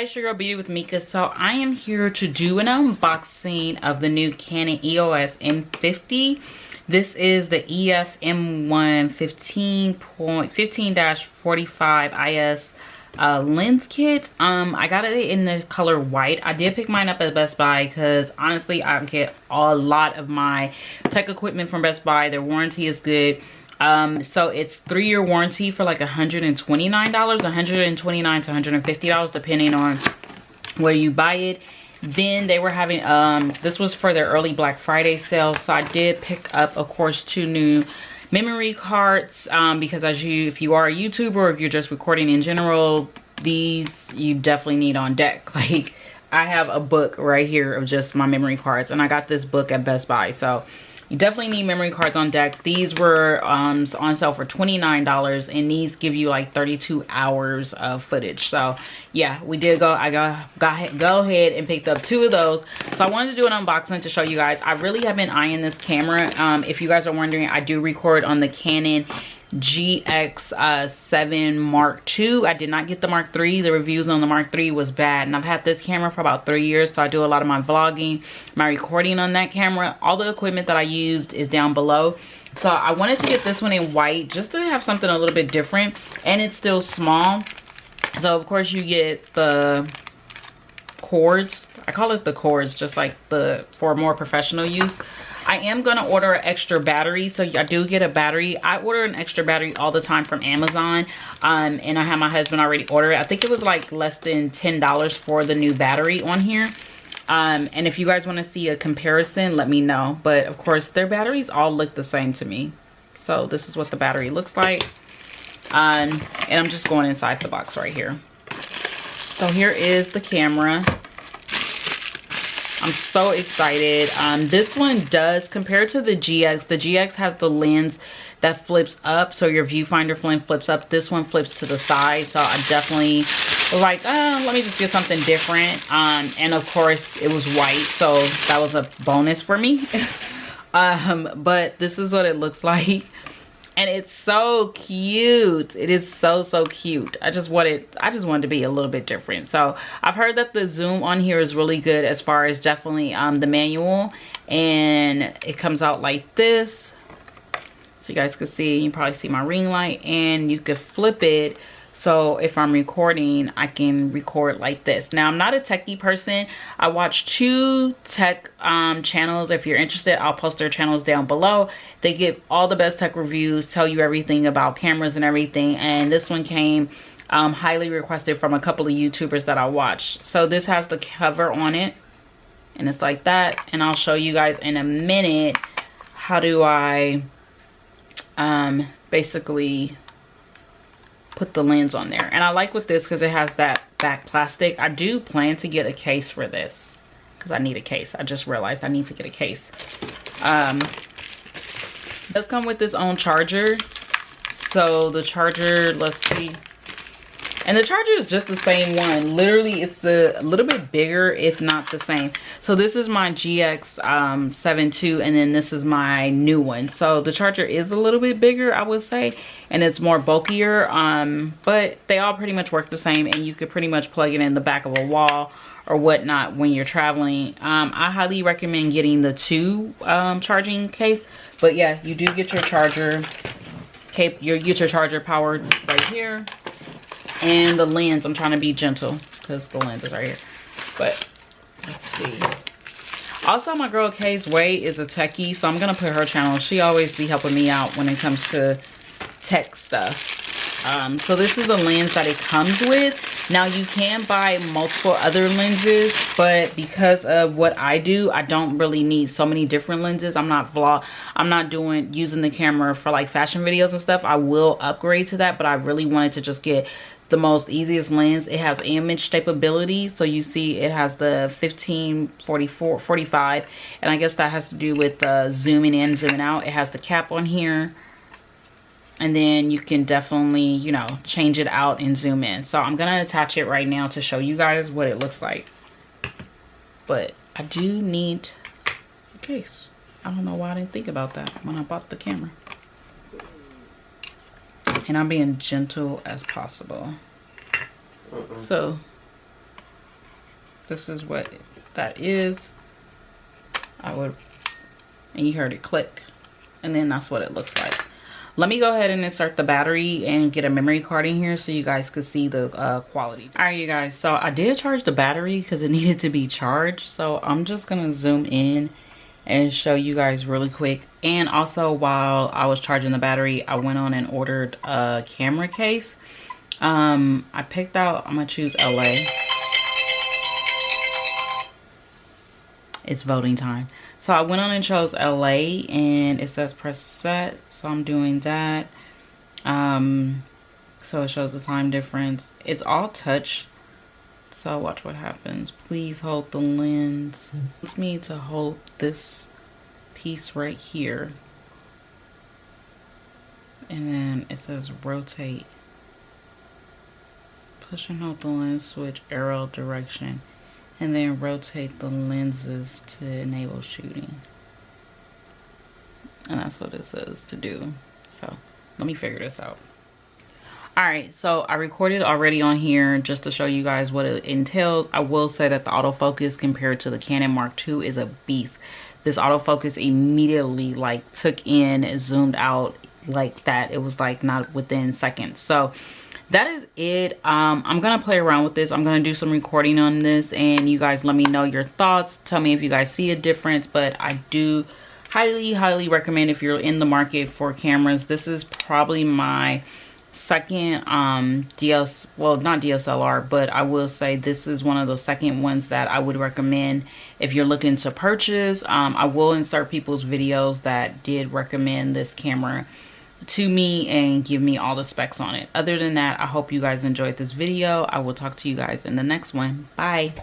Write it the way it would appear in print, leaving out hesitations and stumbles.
It's your girl Beauty with Mika. So I am here to do an unboxing of the new Canon EOS M50. This is the EF M1 15.15-45 IS lens kit. I got it in the color white. I did pick mine up at Best Buy because honestly I get a lot of my tech equipment from Best Buy. Their warranty is good. So it's 3-year warranty for like $129, $129 to $150 depending on where you buy it. Then they were having this was for their early Black Friday sale, so I did pick up, of course, 2 new memory cards because if you are a YouTuber or if you're just recording in general, these you definitely need on deck. Like, I have a book right here of just my memory cards, and I got this book at Best Buy, so you definitely need memory cards on deck. These were on sale for $29, and these give you like 32 hours of footage. So yeah, I go ahead and picked up 2 of those. So I wanted to do an unboxing to show you guys. I really have been eyeing this camera. If you guys are wondering, I do record on the Canon GX7 Mark II. I did not get the Mark III. The reviews on the Mark III was bad, and I've had this camera for about 3 years, so I do a lot of my vlogging, my recording on that camera. All the equipment that I used is down below, so I wanted to get this one in white just to have something a little bit different, and it's still small. So of course you get the cords. I call it the cords, just like for more professional use. I am going to order an extra battery, so I do get a battery. I order an extra battery all the time from Amazon, and I have my husband already order it. I think it was like less than $10 for the new battery on here. And if you guys want to see a comparison, let me know. But of course, their batteries all look the same to me. So this is what the battery looks like. And I'm just going inside the box right here. So here is the camera. I'm so excited. This one does, compared to the GX has the lens that flips up, so your viewfinder flips up. This one flips to the side, so I definitely was like, let me just get something different. And of course it was white, so that was a bonus for me. But this is what it looks like. And it's so cute. It is so cute. I just wanted to be a little bit different. So I've heard that the zoom on here is really good, as far as definitely the manual, and it comes out like this, so you guys can see. You can probably see my ring light, and you could flip it. So if I'm recording, I can record like this. Now, I'm not a techie person. I watch 2 tech channels. If you're interested, I'll post their channels down below. They give all the best tech reviews, tell you everything about cameras and everything. And this one came highly requested from a couple of YouTubers that I watched. So this has the cover on it, and it's like that. And I'll show you guys in a minute how do I basically put the lens on there. And I like with this because it has that back plastic. I do plan to get a case for this because I need a case. I just realized I need to get a case. It does come with its own charger. So the charger, let's see. And the charger is just the same one. Literally, it's a little bit bigger, if not the same. So this is my GX7 II, and then this is my new one. So the charger is a little bit bigger, I would say, and it's more bulkier. But they all pretty much work the same, and you could pretty much plug it in the back of a wall or whatnot when you're traveling. I highly recommend getting the 2 charging case. But yeah, you do get your charger. You get your charger powered right here. And the lens, I'm trying to be gentle because the lens is right here. But let's see. Also, my girl Kay's Way is a techie, so I'm gonna put her channel. She always be helping me out when it comes to tech stuff. So this is the lens that it comes with. Now you can buy multiple other lenses, but because of what I do, I don't really need so many different lenses. I'm not using the camera for like fashion videos and stuff. I will upgrade to that, but I really wanted to just get the most easiest lens. It has image stability, so you see it has the 15-45, and I guess that has to do with zooming in, zooming out. It has the cap on here, and then you can definitely, you know, change it out and zoom in. So I'm gonna attach it right now to show you guys what it looks like. But I do need a case. I don't know why I didn't think about that when I bought the camera. And I'm being gentle as possible. So this is what that is. And you heard it click, and then that's what it looks like. Let me go ahead and insert the battery and get a memory card in here so you guys could see the quality. All right, you guys, so I did charge the battery because it needed to be charged. So I'm just gonna zoom in and show you guys really quick. And also, while I was charging the battery, I went on and ordered a camera case. I picked out, I'm gonna choose LA. It's voting time. So I went on and chose LA, and it says press set. So I'm doing that. So it shows the time difference. It's all touch. So watch what happens. Please hold the lens. It wants me to hold this piece right here. And then it says rotate. Push and hold the lens switch arrow direction. And then rotate the lenses to enable shooting. And that's what it says to do. So let me figure this out. All right, so I recorded already on here just to show you guys what it entails. I will say that the autofocus compared to the Canon Mark II is a beast. This autofocus immediately like took in, zoomed out like that. It was like not within seconds. So that is it. I'm gonna play around with this. I'm gonna do some recording on this, and you guys let me know your thoughts. Tell me if you guys see a difference. But I do highly recommend, if you're in the market for cameras, this is probably my second well, not DSLR, but I will say this is one of the second ones that I would recommend if you're looking to purchase. I will insert people's videos that did recommend this camera to me and give me all the specs on it. Other than that, I hope you guys enjoyed this video. I will talk to you guys in the next one. Bye.